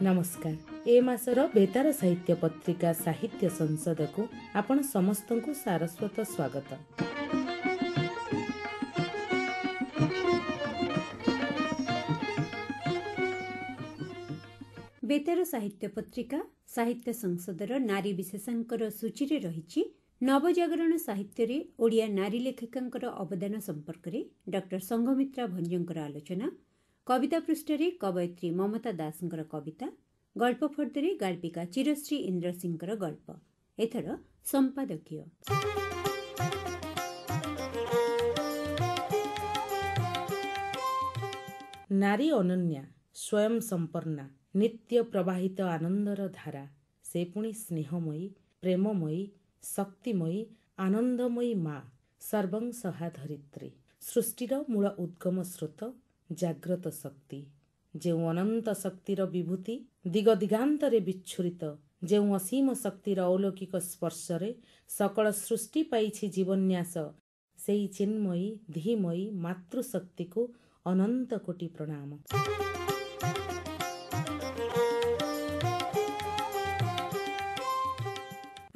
नमस्कार। ए मासर बेतार साहित्य पत्रिका साहित्य संसद को आपण समस्त को सारस्वत स्वागत। बेतार साहित्य पत्रिका साहित्य संसदर नारी विशेषांकर सूची रे रहिछि नवजागरण साहित्य रे ओडिया नारी लेखिकांकर अवदान संपर्क रे डॉक्टर संघमित्रा भंजंकर आलोचना, कविता पृष्ठ रे कवयित्री ममता दासंकर कविता, गल्प फर्दरे गाल्पिका चिरश्री इंद्र सिंहकर गल्प। एथर संपादकीय नारी अनन्या, स्वयं संपन्ना, नित्य प्रवाहित आनंदर धारा, से पुणी स्नेहमयी, प्रेममयी, शक्तिमयी, आनंदमयी माँ, सर्वं सहा धरित्री, सृष्टिर मूल उद्गम स्रोत, जाग्रत शक्ति, जेउ अनंत शक्तिर विभूति दिग दिगांतरे विच्छुरित, जेउ असीम शक्तिर अलौकिक स्पर्शरे सकल सृष्टि पाइछि जीवन्यास, सेई चिन्मयी धीमयी मातृशक्ति को अनंत कोटि प्रणाम।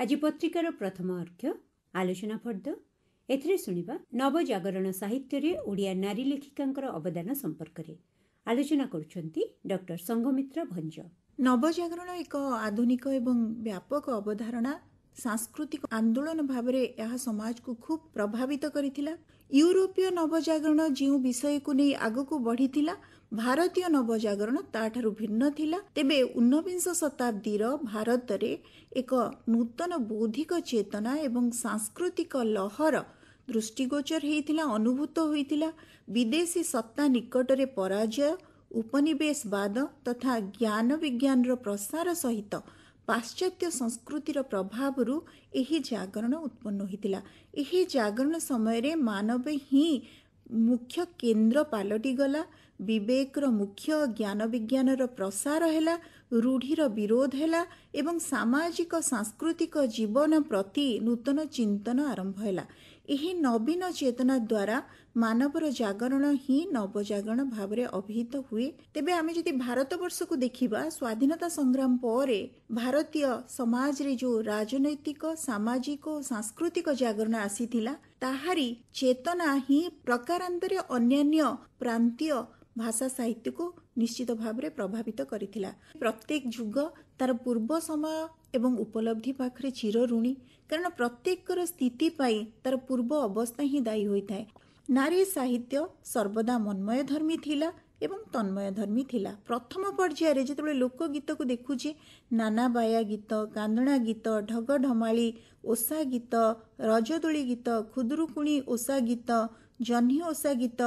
आज पत्रिकार प्रथम अर्घ्य आलोचना फर्द। एथिरे सुनिबा नवजागरण साहित्य रे ओडिया नारी लेखिकांकर अवदान संपर्क रे आलोचना करुछंती डॉक्टर संघमित्रा भंज। नवजागरण एक आधुनिक एवं व्यापक अवधारणा सांस्कृतिक आंदोलन भावरे यह समाज को खूब प्रभावित करिथिला। यूरोपीय नवजागरण जो विषय को नहीं आगको बढ़िथिला, भारतीय नवजागरण ताठारु भिन्न थिला। तेबे 19 शताब्दीर भारत रे एक नूतन बौद्धिक चेतना एवं सांस्कृतिक लहर दृष्टिगोचर होइथिला, अनुभूत होइथिला। विदेशी सत्ता निकटरे पराजय, उपनिवेशवाद तथा ज्ञान विज्ञान प्रसार सहित पाश्चात्य संस्कृतिर प्रभावरू एही जागरण उत्पन्न होइथिला। एही जागरण समय रे मानव ही मुख्य केंद्र पालटी गला। विवेक मुख्य, ज्ञान विज्ञान प्रसार हैला, रूढ़ीर विरोध हैला एवं सामाजिक सांस्कृतिक जीवन प्रति नूतन चिंतन आरंभ हैला। एही नवीन चेतना द्वारा मानवर जागरण ही नवजागरण भावरे अभिहित हुए। तेबे आमे जदि भारतवर्ष को देखिबा, स्वाधीनता संग्राम परे भारतीय समाज रे जो राजनैतिक, सामाजिक और सांस्कृतिक जागरण आसीथिला, ताहारी चेतना ही प्रकारांतरे अन्यान्य प्रांतीय भाषा साहित्य को निश्चित भावरे प्रभावित करिथिला। प्रत्येक युग तार पूर्व समय एवं उपलब्धि पाखरे चिर ऋणी, कारण प्रत्येक स्थिति पाई तार पूर्व अवस्था ही दायी होइथाय। नारी साहित्य सर्वदा मनमय धर्मी थिला एवं तन्मय धर्मी थिला। प्रथम पर्यायर जेतेबेले लोकगीत को देखुचे, नाना बाया गीत, कांदणा गीत, ढग ढमाली ओषा गीत, रजदोली गीत, खुदुरुकुणी ओषा गीत, जह्नी ओषा गीत,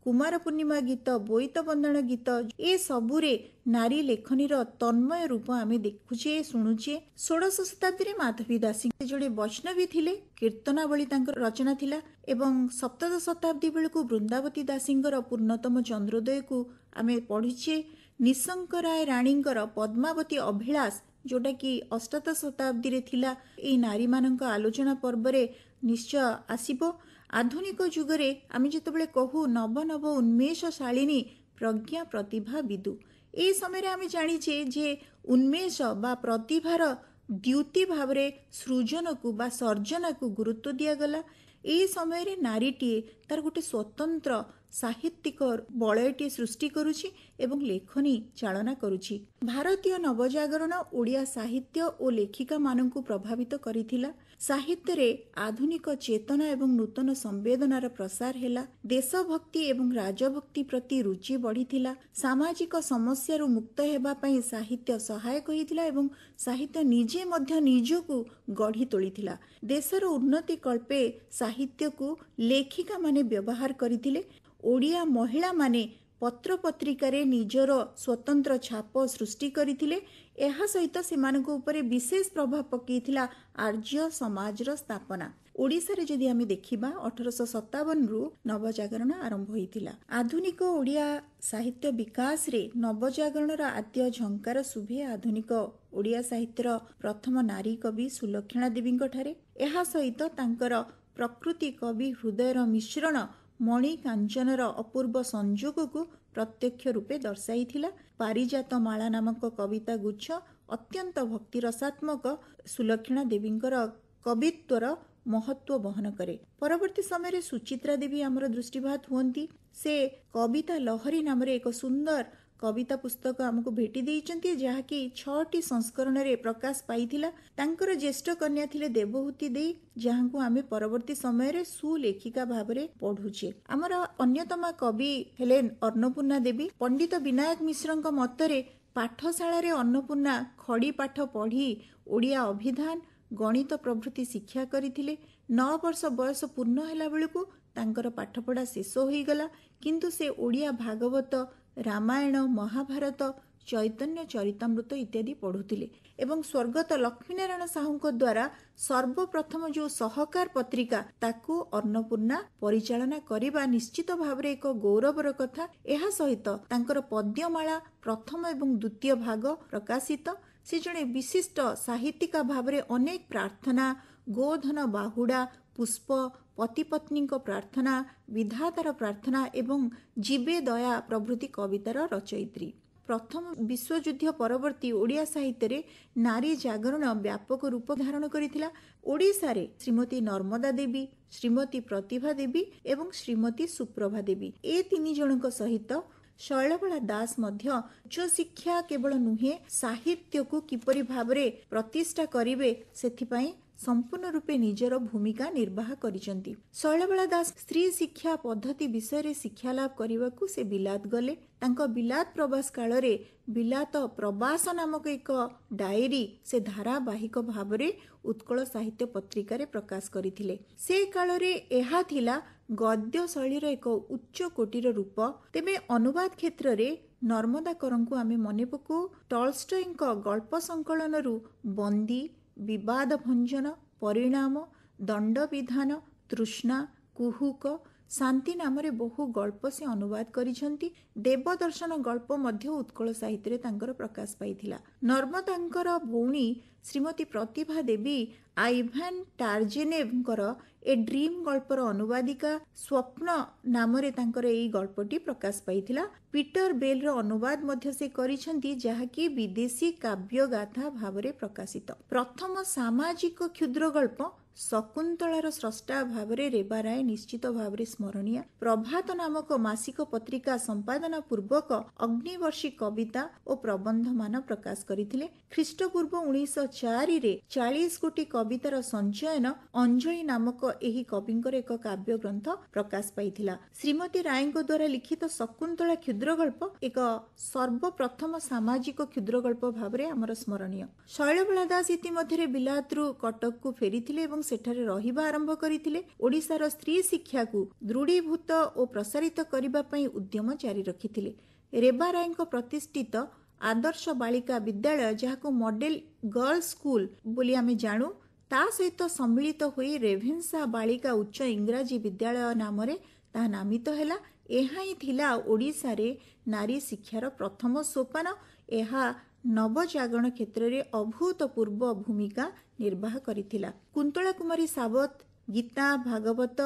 कुमार पूर्णिमा गीत, बोईत बंदना गीत, ए सबुरे नारी लेखनीर तन्मय रूप आमे देखुचे, शुणुचे। 16 शताब्दी रे माधवी दासी जोड़े वैष्णवी थिले, कीर्तनावली तांकर रचना थिला एवं 17 शताब्दी बेलू वृंदावती दासींकर पूर्णतम चंद्रोदय को आमे पढ़िचे। निशंक राय राणींकर पद्मावती अभिलाष जोटा कि 18 शताब्दी रे थिला, ए नारी मानक आलोचना पर्व रे निश्चय आसीबो। आधुनिक जुगरे आमे जेतेबेले कहू नव नव उन्मेषशालिनी प्रज्ञा प्रतिभा विदु, ए समय आमे जानिचे जे उन्मेष बा प्रतिभार द्युति भावरे सृजन को बा सर्जन को गुरुत्व दिया गला। ए समय रे नारीटीए तार गोटे स्वतंत्र साहित्यिक बलयटी सृष्टि करुछि एवं लेखनी चालना करुछि। भारतीय नवजागरण ओडिया साहित्य और लेखिका माननकु प्रभावित करिथिला। साहित्य रे आधुनिक चेतना एवं नूतन संवेदनार प्रसार हैला। देशभक्ति एवं राजभक्ति प्रति रुचि बढ़िथिला। सामाजिक समस्यारु मुक्त हेबा पई साहित्य सहायक होइथिला एवं साहित्य निजे मध्य निजको गढ़ी तोलिथिला। देशर उन्नति कल्पे साहित्य को लेखिका माने व्यवहार करिथिले। ओडिया महिला माने पत्र पत्रिकारे निजर स्वतंत्र छाप सृष्टि करिथिले। एहा सहित सेमानक उपरे विशेष प्रभाव पकेइथिला आर्य समाजर स्थापना। ओडिसा रे जदि आमे देखिबा 1857 रु नवजागरण आरंभ होइथिला। आधुनिक ओडिया साहित्य विकास रे नवजागरणर आद्य झंकार सुभे आधुनिक ओडिया साहित्यर प्रथम नारी कवि सुलक्षणा देवीଙ୍କ ठारे। एहा सहित तांकर प्रकृति कवि हृदयर मिश्रण ମଣି କାଞ୍ଚନର ଅପୂର୍ବ ସଂଯୋଗକୁ ପ୍ରତ୍ୟକ୍ଷ ରୂପେ ଦର୍ଶାଇଥିଲା। ପାରିଜାତ ମାଳା ନାମକ କବିତା ଗୁଚ୍ଛ ଅତ୍ୟନ୍ତ ଭକ୍ତିରସାତ୍ମକ ସୁଲକ୍ଷଣା ଦେବୀଙ୍କର କବିତ୍ୱର ମହତ୍ୱ ବହନ କରେ। ପରବର୍ତ୍ତୀ ସମୟରେ ସୁଚିତ୍ରା ଦେବୀ ଆମର ଦୃଷ୍ଟିପାତ ହୁଅନ୍ତି। ସେ କବିତା ଲହରୀ ନାମରେ ଏକ ସୁନ୍ଦର କବିତା ପୁସ୍ତକ ଆମକୁ ଭେଟି ଦେଇଛନ୍ତି, ଯାହାକି 6ଟି ସଂସ୍କରଣରେ ପ୍ରକାଶ ପାଇଥିଲା। ତାଙ୍କର ଜ୍ୟେଷ୍ଠ କନ୍ୟା ଥିଲେ ଦେବହୂତି ଦେଇ, ଯାହାଙ୍କୁ ଆମେ ପରବର୍ତ୍ତୀ ସମୟରେ ସୁଲେଖିକା ଭାବରେ ପଢୁଛେ। ଆମର ଅନ୍ୟତମ କବି ହେଲେ ଅନ୍ନପୂର୍ଣ୍ଣା ଦେବୀ। ପଣ୍ଡିତ ବିନାୟକ ମିଶ୍ରଙ୍କ ମତରେ ପାଠଶାଳାରେ ଅନ୍ନପୂର୍ଣ୍ଣା ଖଡ଼ି ପାଠ ପଢ଼ି ଓଡ଼ିଆ ଅଭିଧାନ, ଗଣିତ ପ୍ରଭୃତି ଶିକ୍ଷା କରିଥିଲେ। 9 ବର୍ଷ ବୟସ ପୂର୍ଣ୍ଣ ହେଲା ବେଳକୁ ତାଙ୍କର ପାଠପଢ଼ା ଶେଷ ହୋଇଗଲା, କିନ୍ତୁ ସେ ଓଡ଼ିଆ ଭାଗବତ, ରାମାୟଣ, ମହାଭାରତ, ଚୈତନ୍ୟ ଚରିତାମୃତ ଇତ୍ୟାଦି ପଢ଼ୁଥିଲେ ଏବଂ ସ୍ୱର୍ଗତ ଲକ୍ଷ୍ମୀନାରାୟଣ ସାହୁଙ୍କ ଦ୍ୱାରା ସର୍ବପ୍ରଥମ ଯେଉଁ ସହକାର ପତ୍ରିକା ତାକୁ ଅନ୍ନପୂର୍ଣ୍ଣା ପରିଚାଳନା କରିବା ନିଶ୍ଚିତ ଭାବରେ ଏକ ଗୌରବର କଥା। ଏହା ସହିତ ତାଙ୍କର ପଦ୍ୟମାଳା ପ୍ରଥମ ଏବଂ ଦ୍ୱିତୀୟ ଭାଗ ପ୍ରକାଶିତ। ସେ ଜଣେ ବିଶିଷ୍ଟ ସାହିତ୍ୟିକା ଭାବରେ ଅନେକ ପ୍ରାର୍ଥନା, ଗୋଧନ ବାହୁଡ଼ା, ପୁଷ୍ପ, ପତିପତ୍ନୀଙ୍କ ପ୍ରାର୍ଥନା, ବିଧାତାର ପ୍ରାର୍ଥନା ଏବଂ ଜୀବେ ଦୟା ପ୍ରଭୃତି କବିତାର ରଚୟିତ୍ରୀ। ପ୍ରଥମ ବିଶ୍ୱଯୁଦ୍ଧ ପରବର୍ତ୍ତୀ ଓଡ଼ିଆ ସାହିତ୍ୟରେ ନାରୀ ଜାଗରଣ ବ୍ୟାପକ ରୂପ ଧାରଣ କରିଥିଲା। ଓଡ଼ିଶାରେ ଶ୍ରୀମତୀ ନର୍ମଦା ଦେବୀ, ଶ୍ରୀମତୀ ପ୍ରତିଭା ଦେବୀ ଏବଂ ଶ୍ରୀମତୀ ସୁପ୍ରଭା ଦେବୀ, ଏ 3 ଜଣଙ୍କ ସହିତ ଶୈଳବାଳା ଦାସ ମଧ୍ୟ ଉଚ୍ଚଶିକ୍ଷା କେବଳ ନୁହେଁ, ସାହିତ୍ୟକୁ କିପରି ଭାବରେ ପ୍ରତିଷ୍ଠା କରିବେ ସେଥିପାଇଁ ସମ୍ପୂର୍ଣ୍ଣ ରୂପେ ନିଜର ଭୂମିକା ନିର୍ବାହ କରିଛନ୍ତି। ଶୈଳବାଳା ଦାସ ସ୍ତ୍ରୀ ଶିକ୍ଷା ପଦ୍ଧତି ବିଷୟରେ ଶିକ୍ଷା ଲାଭ କରିବାକୁ ସେ ବିଲାତ ଗଲେ। ତାଙ୍କ ବିଲାତ ପ୍ରବାସ କାଳରେ ବିଲାତ ପ୍ରବାସ ନାମକ ଏକ ଡାଏରୀ ସେ ଧାରାବାହିକ ଭାବରେ ଉତ୍କଳ ସାହିତ୍ୟ ପତ୍ରିକାରେ ପ୍ରକାଶ କରିଥିଲେ। ସେ କାଳରେ ଏହା ଥିଲା ଗଦ୍ୟ ଶୈଳୀର ଏକ ଉଚ୍ଚ କୋଟିର ରୂପ। ତେବେ ଅନୁବାଦ କ୍ଷେତ୍ରରେ ନର୍ମଦା କରଙ୍କୁ ଆମେ ମନେ ପକାଉ। ଟଲଷ୍ଟୟଙ୍କ ଗଳ୍ପ ସଂକଳନରୁ ବନ୍ଦୀ, ବିବାଦ ଭଞ୍ଜନ, ପରିଣାମ, ଦଣ୍ଡବିଧାନ, ତୃଷ୍ଣା, କୁହୁକ, ଶାନ୍ତି ନାମରେ ବହୁ ଗଳ୍ପ ସେ ଅନୁବାଦ କରିଛନ୍ତି। ଦେବଦର୍ଶନ ଗଳ୍ପ ମଧ୍ୟ ଉତ୍କଳ ସାହିତ୍ୟରେ ତାଙ୍କର ପ୍ରକାଶ ପାଇଥିଲା। ନର୍ମଦାଙ୍କର ଭଉଣୀ ଶ୍ରୀମତୀ ପ୍ରତିଭା ଦେବୀ ଆଇଭାନ ଟାର୍ଜେନେଭଙ୍କର ଏ ଡ୍ରିମ୍ ଗଳ୍ପର ଅନୁବାଦିକା। ସ୍ୱପ୍ନ ନାମରେ ତାଙ୍କର ଏହି ଗଳ୍ପଟି ପ୍ରକାଶ ପାଇଥିଲା। ପିଟର ବେଲର ଅନୁବାଦ ମଧ୍ୟ ସେ କରିଛନ୍ତି, ଯାହାକି ବିଦେଶୀ କାବ୍ୟଗାଥା ଭାବରେ ପ୍ରକାଶିତ। ପ୍ରଥମ ସାମାଜିକ କ୍ଷୁଦ୍ର ଗଳ୍ପ ଶକୁନ୍ତଳାର ସ୍ରଷ୍ଟା ଭାବରେ ରେବା ରାୟ ନିଶ୍ଚିତ ଭାବରେ ସ୍ମରଣୀୟ। ପ୍ରଭାତ ନାମକ ମାସିକ ପତ୍ରିକା ସମ୍ପାଦନା ପୂର୍ବକ ଅଗ୍ନିବର୍ଷୀ କବିତା ଓ ପ୍ରବନ୍ଧମାନ ପ୍ରକାଶ କରିଥିଲେ। ଖ୍ରୀଷ୍ଟପୂର୍ବ 1904ରେ 40 ଗୋଟି କବିତାର ସଞ୍ଚୟନ ଅଞ୍ଜଳି ନାମକ ଏହି କବିଙ୍କର ଏକ କାବ୍ୟ ଗ୍ରନ୍ଥ ପ୍ରକାଶ ପାଇଥିଲା। ଶ୍ରୀମତୀ ରାୟଙ୍କ ଦ୍ୱାରା ଲିଖିତ ଶକୁନ୍ତଳା କ୍ଷୁଦ୍ର ଗଳ୍ପ ଏକ ସର୍ବପ୍ରଥମ ସାମାଜିକ କ୍ଷୁଦ୍ର ଗଳ୍ପ ଭାବରେ ଆମର ସ୍ମରଣୀୟ। ଶୈଳବାଳା ଦାସ ଇତିମଧ୍ୟରେ ବିଲାତରୁ କଟକକୁ ଫେରିଥିଲେ ଏବଂ ସେଠାରେ ରହିବା ଆରମ୍ଭ କରିଥିଲେ। ଓଡ଼ିଶାର ସ୍ତ୍ରୀ ଶିକ୍ଷାକୁ ଦୃଢ଼ୀଭୂତ ଓ ପ୍ରସାରିତ କରିବା ପାଇଁ ଉଦ୍ୟମ ଜାରି ରଖିଥିଲେ। ରେବା ରାୟଙ୍କ ପ୍ରତିଷ୍ଠିତ ଆଦର୍ଶ ବାଳିକା ବିଦ୍ୟାଳୟ, ଯାହାକୁ ମଡେଲ ଗର୍ଲସ ସ୍କୁଲ ବୋଲି ଆମେ ଜାଣୁ, ତା ସହିତ ସମ୍ମିଳିତ ହୋଇ ରେଭେନ୍ସା ବାଳିକା ଉଚ୍ଚ ଇଂରାଜୀ ବିଦ୍ୟାଳୟ ନାମରେ ତାହା ନାମିତ ହେଲା। ଏହା ହିଁ ଥିଲା ଓଡ଼ିଶାରେ ନାରୀ ଶିକ୍ଷାର ପ୍ରଥମ ସୋପାନ। ଏହା ନବଜାଗରଣ କ୍ଷେତ୍ରରେ ଅଭୂତପୂର୍ବ ଭୂମିକା ନିର୍ବାହ କରିଥିଲା। କୁନ୍ତଳା କୁମାରୀ ସାବତ ଗୀତା, ଭାଗବତ,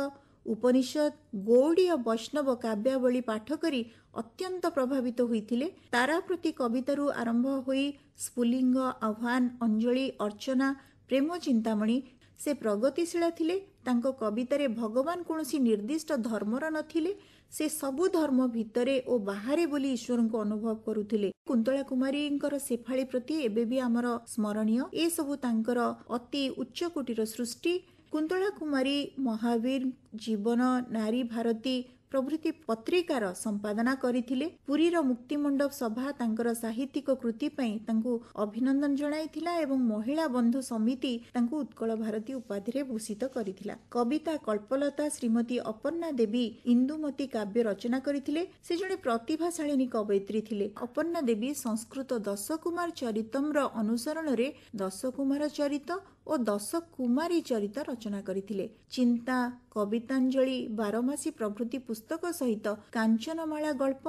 ଉପନିଷଦ, ଗୌଡ଼ୀୟ ବୈଷ୍ଣବ କାବ୍ୟାବଳୀ ପାଠ କରି ଅତ୍ୟନ୍ତ ପ୍ରଭାବିତ ହୋଇଥିଲେ। ତାରାପ୍ରତି କବିତାରୁ ଆରମ୍ଭ ହୋଇ ସ୍ଫୁଲିଙ୍ଗ, ଆହ୍ୱାନ, ଅଞ୍ଜଳି, ଅର୍ଚ୍ଚନା, ପ୍ରେମ ଚିନ୍ତାମଣି ସେ ପ୍ରଗତିଶୀଳ ଥିଲେ। ତାଙ୍କ କବିତାରେ ଭଗବାନ କୌଣସି ନିର୍ଦ୍ଦିଷ୍ଟ ଧର୍ମର ନଥିଲେ, ସେ ସବୁ ଧର୍ମ ଭିତରେ ଓ ବାହାରେ ବୋଲି ଈଶ୍ୱରଙ୍କୁ ଅନୁଭବ କରୁଥିଲେ। କୁନ୍ତଳା କୁମାରୀଙ୍କର ସେଫାଳି ପ୍ରତି ଏବେ ବି ଆମର ସ୍ମରଣୀୟ। ଏସବୁ ତାଙ୍କର ଅତି ଉଚ୍ଚ କୋଟିର ସୃଷ୍ଟି। କୁନ୍ତଳା କୁମାରୀ ମହାବୀର, ଜୀବନ, ନାରୀ ଭାରତୀ ପ୍ରଭୃତି ପତ୍ରିକାର ସମ୍ପାଦନା କରିଥିଲେ। ପୁରୀର ମୁକ୍ତିମଣ୍ଡପ ସଭା ତାଙ୍କର ସାହିତ୍ୟିକ କୃତି ପାଇଁ ତାଙ୍କୁ ଅଭିନନ୍ଦନ ଜଣାଇଥିଲା ଏବଂ ମହିଳା ବନ୍ଧୁ ସମିତି ତାଙ୍କୁ ଉତ୍କଳ ଭାରତୀ ଉପାଧିରେ ଭୂଷିତ କରିଥିଲା। କବିତା କଳ୍ପଲତା ଶ୍ରୀମତୀ ଅପର୍ଣ୍ଣା ଦେବୀ ଇନ୍ଦୁମତୀ କାବ୍ୟ ରଚନା କରିଥିଲେ। ସେ ଜଣେ ପ୍ରତିଭାଶାଳିନୀ କବୟିତ୍ରୀ ଥିଲେ। ଅପର୍ଣ୍ଣା ଦେବୀ ସଂସ୍କୃତ ଦଶକୁମାର ଚରିତମ୍ର ଅନୁସରଣରେ ଦଶକୁମାର ଚରିତ ଓ ଦଶକୁମାରୀ ଚରିତ ରଚନା କରିଥିଲେ। ଚିନ୍ତା, କବିତାଞ୍ଜଳି, ବାରମାସୀ ପ୍ରଭୃତି ପୁସ୍ତକ ସହିତ କାଞ୍ଚନମାଳା ଗଳ୍ପ,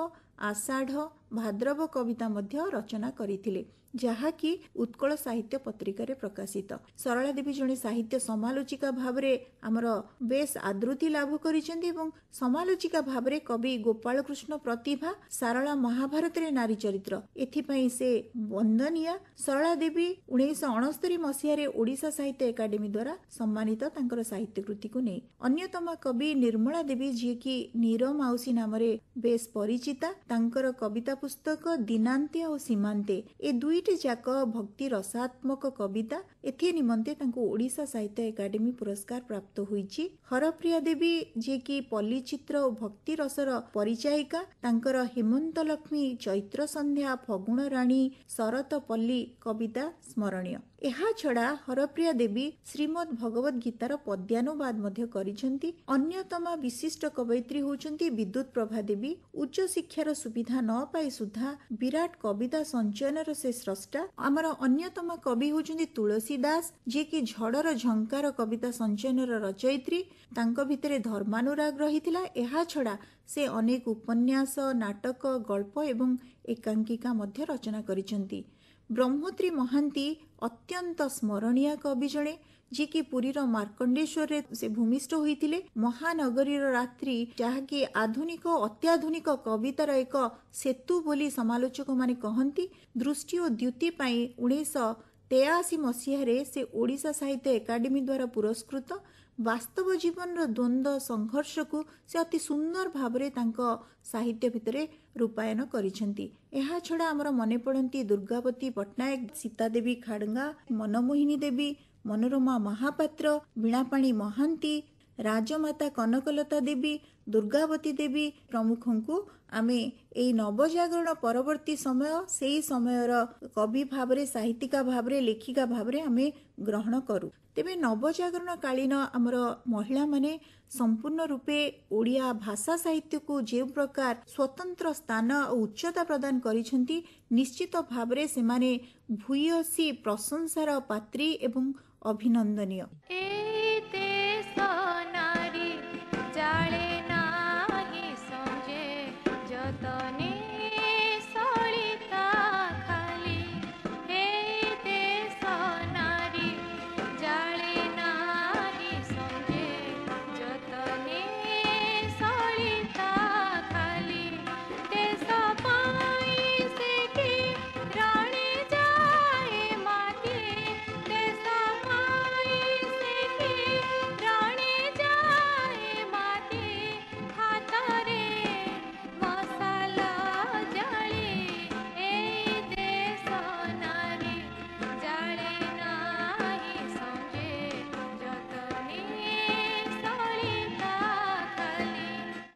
ଆଷାଢ଼, ଭାଦ୍ରବ କବିତା ମଧ୍ୟ ରଚନା କରିଥିଲେ। ଯାହାକି ଉତ୍କଳ ସାହିତ୍ୟ ପତ୍ରିକାରେ ପ୍ରକାଶିତ। ସରଳା ଦେବୀ ଜଣେ ସାହିତ୍ୟ ସମାଲୋଚିକା ଭାବରେ ଆମର ବେଶ ଆଦୃତି ଲାଭ କରିଛନ୍ତି ଏବଂ ସମାଲୋଚିକା ଭାବରେ କବି ଗୋପାଳକୃଷ୍ଣ ପ୍ରତିଭା ସାରଳା ମହାଭାରତରେ ନାରୀ ଚରିତ୍ର ଏଥିପାଇଁ ସେ ବନ୍ଦନୀୟ। ସରଳା ଦେବୀ 1969 ମସିହାରେ ଓଡ଼ିଶା ସାହିତ୍ୟ ଏକାଡେମୀ ଦ୍ୱାରା ସମ୍ମାନିତ ତାଙ୍କର ସାହିତ୍ୟ କୃତିକୁ ନେଇ। ଅନ୍ୟତମ କବି ନିର୍ମଳା ଦେବୀ ଯିଏକି ନୀର ମାଉସୀ ନାମରେ ବେଶ ପରିଚିତା। ତାଙ୍କର କବିତା ପୁସ୍ତକ ଦିନାନ୍ତେ ଆଉ ସୀମାନ୍ତେ ଏ ଦୁଇଟି ଯାକ ଭକ୍ତି ରସାତ୍ମକ କବିତା। ଏଥି ନିମନ୍ତେ ତାଙ୍କୁ ଓଡ଼ିଶା ସାହିତ୍ୟ ଏକାଡେମୀ ପୁରସ୍କାର ପ୍ରାପ୍ତ ହୋଇଛି। ହରପ୍ରିୟା ଦେବୀ ଯିଏକି ପଲ୍ଲୀଚିତ୍ର ଓ ଭକ୍ତି ରସର ପରିଚାୟିକା। ତାଙ୍କର ହେମନ୍ତ ଲକ୍ଷ୍ମୀ, ଚୈତ୍ର ସନ୍ଧ୍ୟା, ଫଗୁଣ ରାଣୀ, ଶରତ ପଲ୍ଲୀ କବିତା ସ୍ମରଣୀୟ। ଏହା ଛଡା ହରପ୍ରିୟା ଦେବୀ ଶ୍ରୀମଦ୍ ଭଗବତ ଗୀତାର ପଦ୍ୟାନୁବାଦ ମଧ୍ୟ କରିଛନ୍ତି। ଅନ୍ୟତମ ବିଶିଷ୍ଟ କବୟିତ୍ରୀ ହେଉଛନ୍ତି ବିଦ୍ୟୁତ ପ୍ରଭା ଦେବୀ। ଉଚ୍ଚ ଶିକ୍ଷାର ସୁବିଧା ନ ପାଇ ସୁଦ୍ଧା ବିରାଟ କବିତା ସଞ୍ଚୟନର ସେ ସ୍ରଷ୍ଟା। ଆମର ଅନ୍ୟତମ କବି ହେଉଛନ୍ତି ତୁଳସୀ ଦାସ ଯିଏକି ଝଡ଼ର ଝଙ୍କାର କବିତା ସଞ୍ଚୟନର ରଚୟିତ୍ରୀ। ତାଙ୍କ ଭିତରେ ଧର୍ମାନୁରାଗ ରହିଥିଲା। ଏହା ଛଡା ସେ ଅନେକ ଉପନ୍ୟାସ, ନାଟକ, ଗଳ୍ପ ଏବଂ ଏକାଙ୍କିକା ମଧ୍ୟ ରଚନା କରିଛନ୍ତି। ବ୍ରହ୍ମତ୍ରୀ ମହାନ୍ତି ଅତ୍ୟନ୍ତ ସ୍ମରଣୀୟ କବି ଜଣେ ଯିଏକି ପୁରୀର ମାର୍କଣ୍ଡେଶ୍ୱରରେ ସେ ଭୂମିଷ୍ଠ ହୋଇଥିଲେ। ମହାନଗରୀର ରାତ୍ରି ଯାହାକି ଆଧୁନିକ ଅତ୍ୟାଧୁନିକ କବିତାର ଏକ ସେତୁ ବୋଲି ସମାଲୋଚକମାନେ କହନ୍ତି। ଦୃଷ୍ଟି ଓ ଦ୍ୟୁତି ପାଇଁ 1983 ମସିହାରେ ସେ ଓଡ଼ିଶା ସାହିତ୍ୟ ଏକାଡେମୀ ଦ୍ୱାରା ପୁରସ୍କୃତ। ବାସ୍ତବ ଜୀବନର ଦ୍ୱନ୍ଦ୍ୱ ସଂଘର୍ଷକୁ ସେ ଅତି ସୁନ୍ଦର ଭାବରେ ତାଙ୍କ ସାହିତ୍ୟ ଭିତରେ ରୂପାୟନ କରିଛନ୍ତି। ଏହା ଛଡ଼ା ଆମର ମନେ ପଡ଼ନ୍ତି ଦୁର୍ଗାବତୀ ପଟ୍ଟନାୟକ, ସୀତା ଦେବୀ ଖାଡଙ୍ଗା, ମନମୋହିନୀ ଦେବୀ, ମନୋରମା ମହାପାତ୍ର, ବୀଣାପାଣି ମହାନ୍ତି, ରାଜମାତା କନକଲତା ଦେବୀ, ଦୁର୍ଗାବତୀ ଦେବୀ ପ୍ରମୁଖଙ୍କୁ ଆମେ ଏଇ ନବଜାଗରଣ ପରବର୍ତ୍ତୀ ସମୟ ସେଇ ସମୟର କବି ଭାବରେ, ସାହିତ୍ୟିକା ଭାବରେ, ଲେଖିକା ଭାବରେ ଆମେ ଗ୍ରହଣ କରୁ। ତେବେ ନବଜାଗରଣ କାଳୀନ ଆମର ମହିଳାମାନେ ସମ୍ପୂର୍ଣ୍ଣ ରୂପେ ଓଡ଼ିଆ ଭାଷା ସାହିତ୍ୟକୁ ଯେଉଁ ପ୍ରକାର ସ୍ୱତନ୍ତ୍ର ସ୍ଥାନ ଓ ଉଚ୍ଚତା ପ୍ରଦାନ କରିଛନ୍ତି, ନିଶ୍ଚିତ ଭାବରେ ସେମାନେ ଭୂୟସୀ ପ୍ରଶଂସାର ପାତ୍ରୀ ଏବଂ ଅଭିନନ୍ଦନୀୟ।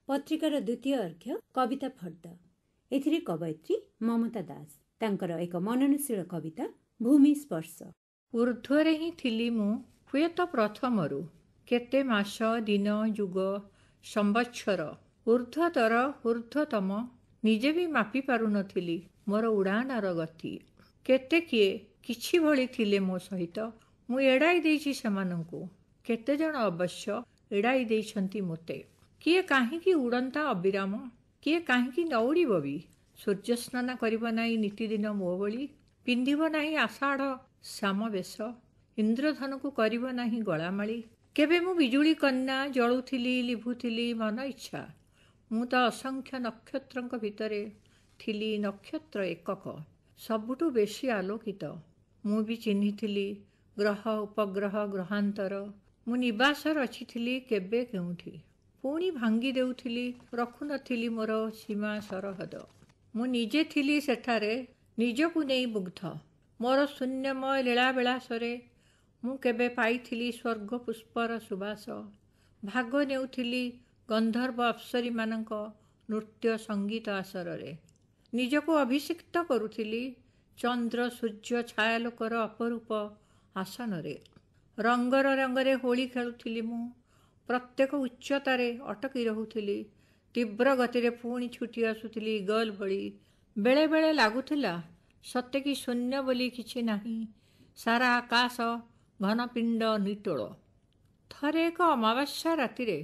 ପତ୍ରିକାର ଦ୍ୱିତୀୟ ଅର୍ଘ୍ୟ କବିତା ଫର୍ଦ୍ଦ। ଏଥିରେ କବୟିତ୍ରୀ ମମତା ଦାସ ତାଙ୍କର ଏକ ମନନଶୀଳ କବିତା ଭୂମି ସ୍ପର୍ଶ। ଊର୍ଦ୍ଧ୍ୱରେ ହିଁ ଥିଲି ମୁଁ ହୁଏତ ପ୍ରଥମରୁ, କେତେ ମାସ, ଦିନ, ଯୁଗ, ସମ୍ବତ୍ସର, ଊର୍ଦ୍ଧ୍ୱତର ଊର୍ଦ୍ଧ୍ୱତମ, ନିଜେ ବି ମାପି ପାରୁନଥିଲି ମୋର ଉଡ଼ାଣର ଗତି। କେତେ କିଏ କିଛି ଭଳି ଥିଲେ ମୋ ସହିତ, ମୁଁ ଏଡ଼ାଇ ଦେଇଛି ସେମାନଙ୍କୁ। କେତେଜଣ ଅବଶ୍ୟ ଏଡ଼ାଇ ଦେଇଛନ୍ତି ମୋତେ। କିଏ କାହିଁକି ଉଡ଼ନ୍ତା ଅବିରାମ, କିଏ କାହିଁକି ନ ଉଡ଼ିବ ବି। ସୂର୍ଯ୍ୟ ସ୍ନାନ କରିବ ନାହିଁ ନିତିଦିନ ମୋ ଭଳି, ପିନ୍ଧିବ ନାହିଁ ଆଷାଢ଼ ଶ୍ୟାମ ବେଶ, ଇନ୍ଦ୍ରଧନୁକୁ କରିବ ନାହିଁ ଗଳାମାଳି। କେବେ ମୁଁ ବିଜୁଳି କନ୍ୟା, ଜଳୁଥିଲି ଲିଭୁଥିଲି ମନ ଇଚ୍ଛା। ମୁଁ ତ ଅସଂଖ୍ୟ ନକ୍ଷତ୍ରଙ୍କ ଭିତରେ ଥିଲି ନକ୍ଷତ୍ର ଏକକ, ସବୁଠୁ ବେଶୀ ଆଲୋକିତ। ମୁଁ ବି ଚିହ୍ନିଥିଲି ଗ୍ରହ, ଉପଗ୍ରହ, ଗ୍ରହାନ୍ତର। ମୁଁ ନିବାସ ରଚିଥିଲି କେବେ କେଉଁଠି, ପୁଣି ଭାଙ୍ଗି ଦେଉଥିଲି, ରଖୁନଥିଲି ମୋର ସୀମା ସରହଦ। ମୁଁ ନିଜେ ଥିଲି ସେଠାରେ ନିଜକୁ ନେଇ ମୁଗ୍ଧ। ମୋର ଶୂନ୍ୟମୟ ଲୀଳାବିଳାସରେ ମୁଁ କେବେ ପାଇଥିଲି ସ୍ୱର୍ଗ ପୁଷ୍ପର ସୁବାସ। ଭାଗ ନେଉଥିଲି ଗନ୍ଧର୍ବ ଅପ୍ସରୀମାନଙ୍କ ନୃତ୍ୟ ସଙ୍ଗୀତ ଆସରରେ। ନିଜକୁ ଅଭିଷିକ୍ତ କରୁଥିଲି ଚନ୍ଦ୍ର ସୂର୍ଯ୍ୟ ଛାୟାଲୋକର ଅପରୂପ ଆସନରେ। ରଙ୍ଗର ରଙ୍ଗରେ ହୋଳି ଖେଳୁଥିଲି ମୁଁ, ପ୍ରତ୍ୟେକ ଉଚ୍ଚତାରେ ଅଟକି ରହୁଥିଲି, ତୀବ୍ର ଗତିରେ ପୁଣି ଛୁଟି ଆସୁଥିଲି ଇଗଲ ଭଳି। ବେଳେ ବେଳେ ଲାଗୁଥିଲା ସତେକି ଶୂନ୍ୟ ବୋଲି କିଛି ନାହିଁ, ସାରା ଆକାଶ ଘନପିଣ୍ଡ ନିଟୋଳ। ଥରେ ଏକ ଅମାବାସ୍ୟା ରାତିରେ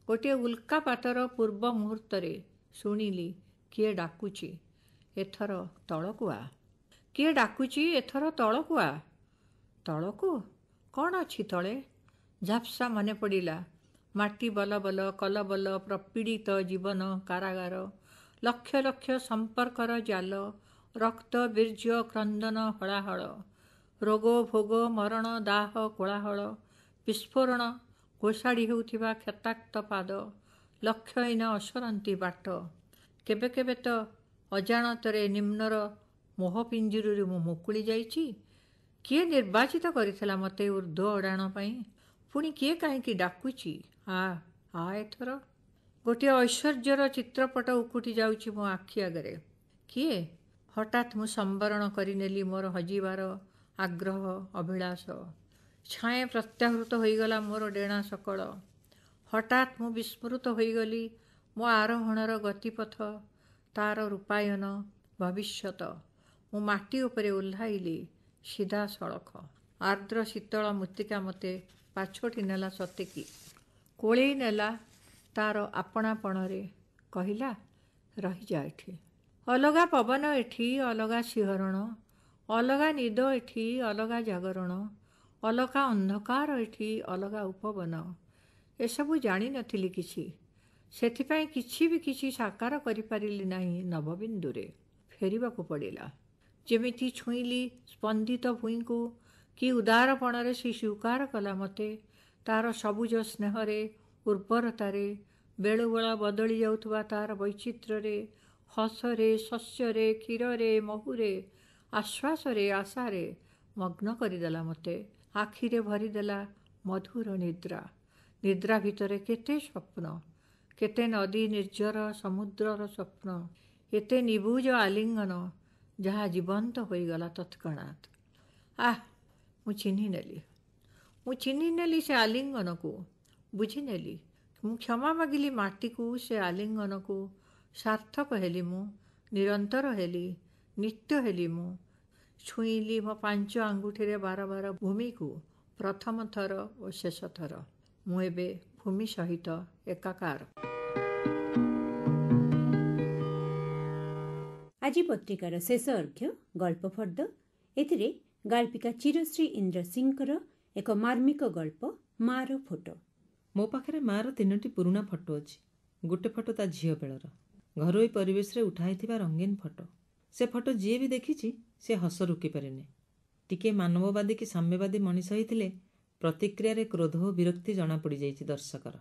ଗୋଟିଏ ଉଲ୍କାପାତର ପୂର୍ବ ମୁହୂର୍ତ୍ତରେ ଶୁଣିଲି କିଏ ଡାକୁଛି, ଏଥର ତଳକୁ ଆ। କିଏ ଡାକୁଛି ଏଥର ତଳକୁ ଆ। ତଳକୁ? କ'ଣ ଅଛି ତଳେ? ଝାପ୍ସା ମନେ ପଡ଼ିଲା। ମାଟି ବଲବଲ କଲବଲ ପ୍ରପୀଡ଼ିତ ଜୀବନ କାରାଗାର, ଲକ୍ଷ ଲକ୍ଷ ସମ୍ପର୍କର ଜାଲ, ରକ୍ତ ବୀର୍ଯ୍ୟ କ୍ରନ୍ଦନ ହଳାହଳ, ରୋଗ ଭୋଗ ମରଣ ଦାହ କୋଳାହଳ, ବିସ୍ଫୋରଣ, ଘୋଷାଡ଼ି ହେଉଥିବା କ୍ଷତାକ୍ତ ପାଦ, ଲକ୍ଷ୍ୟହୀନ ଅସରନ୍ତି ବାଟ। କେବେ କେବେ ତ ଅଜାଣତରେ ନିମ୍ନର ମୋହପିଞ୍ଜୁରିରୁ ମୁଁ ମୁକୁଳି ଯାଇଛି। କିଏ ନିର୍ବାଚିତ କରିଥିଲା ମୋତେ ଉର୍ଦ୍ଧ୍ୱ ଉଡ଼ାଣ ପାଇଁ? ପୁଣି କିଏ କାହିଁକି ଡାକୁଛି? ଆ ଆ ଏଥର। ଗୋଟିଏ ଐଶ୍ୱର୍ଯ୍ୟର ଚିତ୍ରପଟ ଉକୁଟି ଯାଉଛି ମୋ ଆଖି ଆଗରେ। କିଏ? ହଠାତ୍ ମୁଁ ସମ୍ବରଣ କରିନେଲି ମୋର ହଜିବାର ଆଗ୍ରହ ଅଭିଳାଷ। ଛାଏଁ ପ୍ରତ୍ୟାହୃତ ହୋଇଗଲା ମୋର ଡେଣା ସକଳ। ହଠାତ୍ ମୁଁ ବିସ୍ମୃତ ହୋଇଗଲି ମୋ ଆରୋହଣର ଗତିପଥ, ତାର ରୂପାୟନ, ଭବିଷ୍ୟତ। ମୁଁ ମାଟି ଉପରେ ଓହ୍ଲାଇଲି ସିଧାସଳଖ। ଆର୍ଦ୍ର ଶୀତଳ ମୃତ୍ତିକା ମୋତେ ପାଛୋଟି ନେଲା ସତେକି। କୋଳେଇ ନେଲା ତାର ଆପଣାପଣରେ। କହିଲା, ରହିଯା ଏଠି। ଅଲଗା ପବନ ଏଠି, ଅଲଗା ଶିହରଣ, ଅଲଗା ନିଦ ଏଠି, ଅଲଗା ଜାଗରଣ, ଅଲଗା ଅନ୍ଧକାର ଏଠି, ଅଲଗା ଉପବନ। ଏସବୁ ଜାଣିନଥିଲି କିଛି। ସେଥିପାଇଁ କିଛି ବି କିଛି ସାକାର କରିପାରିଲି ନାହିଁ ନବବିନ୍ଦୁରେ। ଫେରିବାକୁ ପଡ଼ିଲା। ଯେମିତି ଛୁଇଁଲି ସ୍ପନ୍ଦିତ ଭୂଇଁକୁ, କି ଉଦାରପଣରେ ସେ ସ୍ୱୀକାର କଲା ମୋତେ। ତାର ସବୁଜ ସ୍ନେହରେ, ଉର୍ବରତାରେ, ବେଳୁବେଳ ବଦଳି ଯାଉଥିବା ତାର ବୈଚିତ୍ର୍ୟରେ, ହସରେ, ଶସ୍ୟରେ, କ୍ଷୀରରେ, ମହୁରେ, ଆଶ୍ୱାସରେ, ଆଶାରେ ମଗ୍ନ କରିଦେଲା ମୋତେ। ଆଖିରେ ଭରିଦେଲା ମଧୁର ନିଦ୍ରା। ନିଦ୍ରା ଭିତରେ କେତେ ସ୍ୱପ୍ନ, କେତେ ନଦୀ ନିର୍ଜର ସମୁଦ୍ରର ସ୍ୱପ୍ନ, ଏତେ ନିବୁଜ ଆଲିଙ୍ଗନ, ଯାହା ଜୀବନ୍ତ ହୋଇଗଲା ତତ୍କ୍ଷଣାତ୍। ମୁଁ ଚିହ୍ନି ନେଲି ସେ ଆଲିଙ୍ଗନକୁ। ବୁଝିନେଲି। ମୁଁ କ୍ଷମା ମାଗିଲି ମାଟିକୁ, ସେ ଆଲିଙ୍ଗନକୁ। ସାର୍ଥକ ହେଲି ମୁଁ, ନିରନ୍ତର ହେଲି, ନିତ୍ୟ ହେଲି ମୁଁ। ଛୁଇଁଲି ମୋ 5 ଆଙ୍ଗୁଠିରେ ବାର ବାର ଭୂମିକୁ, ପ୍ରଥମ ଥର ଓ ଶେଷ ଥର। ମୁଁ ଏବେ ଭୂମି ସହିତ ଏକାକାର। ଆଜି ପତ୍ରିକାର ଶେଷ ଅର୍ଘ୍ୟ ଗଳ୍ପ ଫର୍ଦ୍ଦ। ଏଥିରେ ଗାଳ୍ପିକା ଚିରଶ୍ରୀ ଇନ୍ଦ୍ର ସିଂଙ୍କର ଏକ ମାର୍ମିକ ଗଳ୍ପ ମା'ର ଫଟୋ। ମୋ ପାଖରେ ମା'ର 3ଟି ପୁରୁଣା ଫଟୋ ଅଛି। ଗୋଟେ ଫଟୋ ତା ଝିଅ ବେଳର, ଘରୋଇ ପରିବେଶରେ ଉଠା ହେଇଥିବା ରଙ୍ଗୀନ ଫଟୋ। ସେ ଫଟୋ ଯିଏ ବି ଦେଖିଛି ସେ ହସ ରୋକିପାରେନି। ଟିକିଏ ମାନବବାଦୀ କି ସାମ୍ୟବାଦୀ ମଣିଷ ହେଇଥିଲେ ପ୍ରତିକ୍ରିୟାରେ କ୍ରୋଧ ଓ ବିରକ୍ତି ଜଣାପଡ଼ିଯାଇଛି ଦର୍ଶକର।